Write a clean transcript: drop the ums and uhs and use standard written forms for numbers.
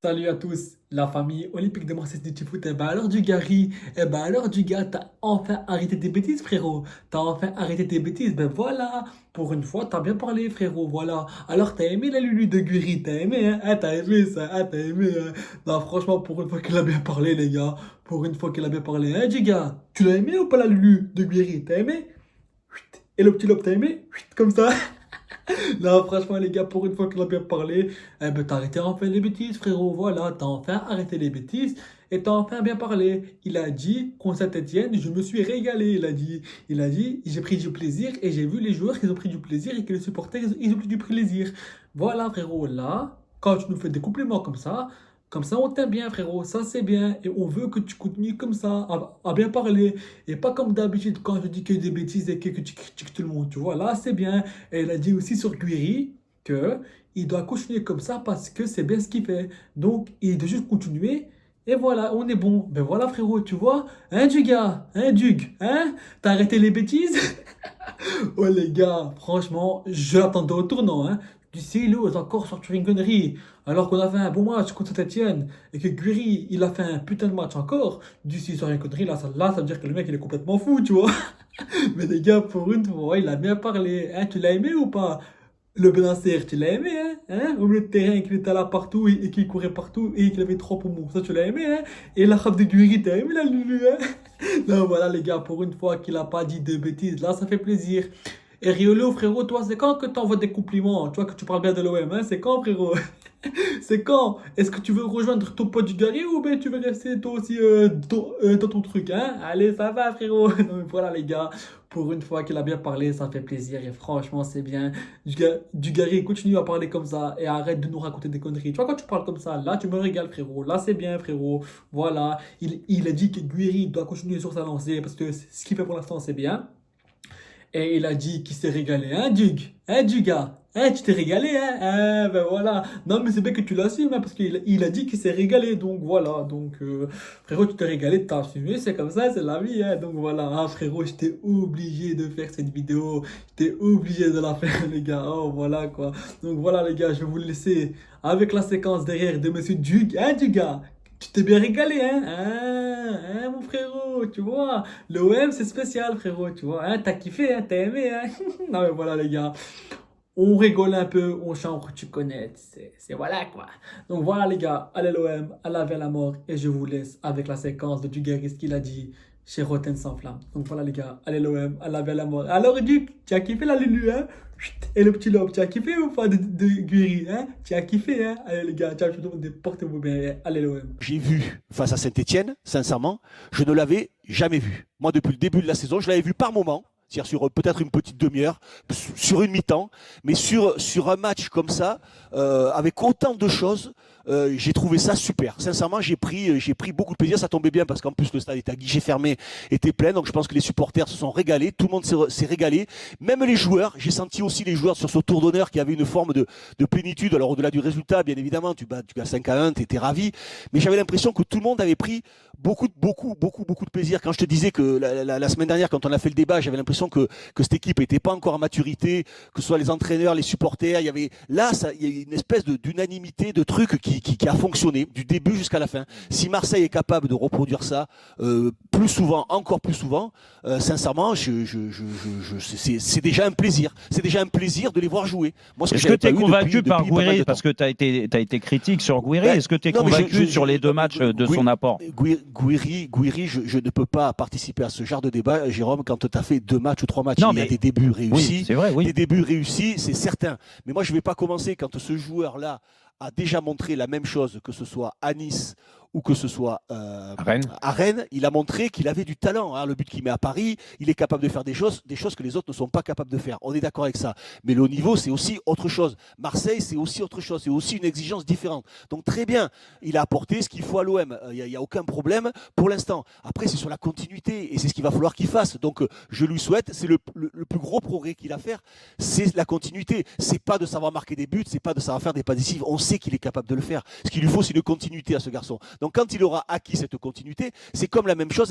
Salut à tous, la famille olympique de Marseille du foot. Et ben alors du Gary, et ben alors du gars, t'as enfin arrêté tes bêtises frérot. T'as enfin arrêté tes bêtises, ben voilà. Pour une fois, t'as bien parlé frérot, voilà. Alors t'as aimé la Lulu de Guiri, t'as aimé hein? Ah, t'as aimé ça, ah, t'as aimé hein? Non franchement, pour une fois qu'elle a bien parlé les gars. Pour une fois qu'elle a bien parlé, hein du gars. Tu l'as aimé ou pas la Lulu de Guiri, t'as aimé? Chut. Et le petit lobe, t'as aimé? Chut, comme ça. Non, franchement, les gars, pour une fois qu'on a bien parlé, eh ben, t'as arrêté enfin les bêtises, frérot. Voilà, t'as enfin arrêté les bêtises et t'as enfin bien parlé. Il a dit, contre Saint-Etienne, je me suis régalé. Il a dit, j'ai pris du plaisir et j'ai vu les joueurs qui ont pris du plaisir et que les supporters, ils ont pris du plaisir. Voilà, frérot, là, quand tu nous fais des compliments comme ça, on t'aime bien, frérot. Ça, c'est bien. Et on veut que tu continues comme ça, à bien parler. Et pas comme d'habitude, quand je dis que des bêtises et que tu critiques tout le monde. Tu vois, là, c'est bien. Et elle a dit aussi sur Guiri que il doit continuer comme ça parce que c'est bien ce qu'il fait. Donc, il doit juste continuer. Et voilà, on est bon. Ben voilà, frérot, tu vois. Hein, du gars? Hein, Dug? Hein? T'as arrêté les bêtises? Oh les gars, franchement, je l'attendais au tournant. Hein. Du Silo est encore sorti une connerie. Alors qu'on a fait un bon match contre Saint-Etienne et que Guiri, il a fait un putain de match encore. Du sort une connerie, là, ça veut dire que le mec, il est complètement fou, tu vois. Mais les gars, pour une fois, il a bien parlé. Hein, tu l'as aimé ou pas? Le Benacer, tu l'as aimé, hein? Hein? Au milieu de terrain, qu'il était là partout et qu'il courait partout et qu'il avait trois poumons. Ça, tu l'as aimé, hein? Et la frappe de Guiri, t'as aimé la Lulu, hein? Non, voilà, les gars, pour une fois qu'il a pas dit de bêtises, là, ça fait plaisir. Et Riolo, frérot, toi, c'est quand que t'envoies des compliments? Tu vois que tu parles bien de l'OM, hein? C'est quand, frérot? C'est quand? Est-ce que tu veux rejoindre ton pote du Gary ou bien tu veux rester toi aussi dans ton truc, hein? Allez, ça va, frérot. Non, mais voilà, les gars, pour une fois qu'il a bien parlé, ça fait plaisir et franchement, c'est bien. Du Gary, continue à parler comme ça et arrête de nous raconter des conneries. Tu vois, quand tu parles comme ça, là, tu me régales, frérot. Là, c'est bien, frérot. Voilà. Il a dit que Guiri doit continuer sur sa lancée parce que ce qu'il fait pour l'instant, c'est bien. Et il a dit qu'il s'est régalé, hein, Dug? Hein, Duga? Hein, tu t'es régalé, hein? Hein, ben voilà. Non, mais c'est bien que tu l'assumes, hein, parce qu'il a dit qu'il s'est régalé, donc voilà. Donc, frérot, tu t'es régalé, t'as assumé, c'est comme ça, c'est la vie, hein. Donc voilà, ah, frérot, j'étais obligé de faire cette vidéo. J'étais obligé de la faire, les gars. Oh, voilà, quoi. Donc voilà, les gars, je vais vous laisser avec la séquence derrière de Monsieur Dug, hein, Duga? Tu t'es bien régalé, hein? Hein, mon frérot, tu vois? L'OM, c'est spécial, frérot, tu vois. Hein, t'as kiffé, hein, t'as aimé, hein. Non, mais voilà, les gars. On rigole un peu, on chante, tu connais. C'est voilà, quoi. Donc voilà, les gars. Allez, l'OM, à la vie à la mort. Et je vous laisse avec la séquence de Dugaris qu'il a dit chez Rotten sans flamme. Donc voilà, les gars. Allez, l'OM, à la vie à la mort. Alors, Duc, tu as kiffé la Lulu, hein? Chut. Et le petit lobe, tu as kiffé ou pas de Guiri, hein? Tu as kiffé, hein? Allez, les gars, ciao, je vous demande portez-vous bien. Allez, l'OM. J'ai vu face à Saint-Etienne, sincèrement, je ne l'avais jamais vu. Moi, depuis le début de la saison, je l'avais vu par moment, c'est-à-dire sur peut-être une petite demi-heure, sur une mi-temps, mais sur un match comme ça, avec autant de choses, j'ai trouvé ça super. Sincèrement, j'ai pris beaucoup de plaisir. Ça tombait bien parce qu'en plus, le stade était à guichet fermé, était plein. Donc, je pense que les supporters se sont régalés. Tout le monde s'est régalé. Même les joueurs, j'ai senti aussi les joueurs sur ce tour d'honneur qui avaient une forme de plénitude. Alors, au-delà du résultat, bien évidemment, tu gagnes 5-1, tu étais ravi. Mais j'avais l'impression que tout le monde avait pris beaucoup de plaisir. Quand je te disais que la semaine dernière, quand on a fait le débat, j'avais l'impression que cette équipe n'était pas encore à maturité, que ce soit les entraîneurs, les supporters. Il y avait là, il y a une espèce d'unanimité, de truc qui a fonctionné du début jusqu'à la fin. Si Marseille est capable de reproduire ça plus souvent, encore plus souvent, sincèrement, c'est déjà un plaisir. C'est déjà un plaisir de les voir jouer. Moi, ce que Est-ce que j'avais tu es pas eu convaincu par depuis pas mal Gouiri, de temps. parce que tu as été critique sur Gouiri, Ben, est-ce que tu es non, mais convaincu sur les deux matchs de son apport? Gouiri, je ne peux pas participer à ce genre de débat, Jérôme, quand tu as fait 2 matchs ou 3 matchs. Non, Il y a mais des débuts oui, réussis. c'est vrai, oui. Des débuts réussis, c'est certain. Mais moi, je ne vais pas commencer quand ce joueur-là a déjà montré la même chose, que ce soit à Nice ou que ce soit Rennes. à Rennes. Il a montré qu'il avait du talent. Hein. Le but qu'il met à Paris, il est capable de faire des choses que les autres ne sont pas capables de faire. On est d'accord avec ça. Mais le haut niveau, c'est aussi autre chose. Marseille, c'est aussi autre chose. C'est aussi une exigence différente. Donc très bien, il a apporté ce qu'il faut à l'OM. Il n'y a aucun problème pour l'instant. Après, c'est sur la continuité et c'est ce qu'il va falloir qu'il fasse. Donc je lui souhaite, c'est le plus gros progrès qu'il a à faire, c'est la continuité. C'est pas de savoir marquer des buts, c'est pas de savoir faire des passes décisives. On sait qu'il est capable de le faire. Ce qu'il lui faut, c'est une continuité à ce garçon. Donc quand il aura acquis cette continuité, c'est comme la même chose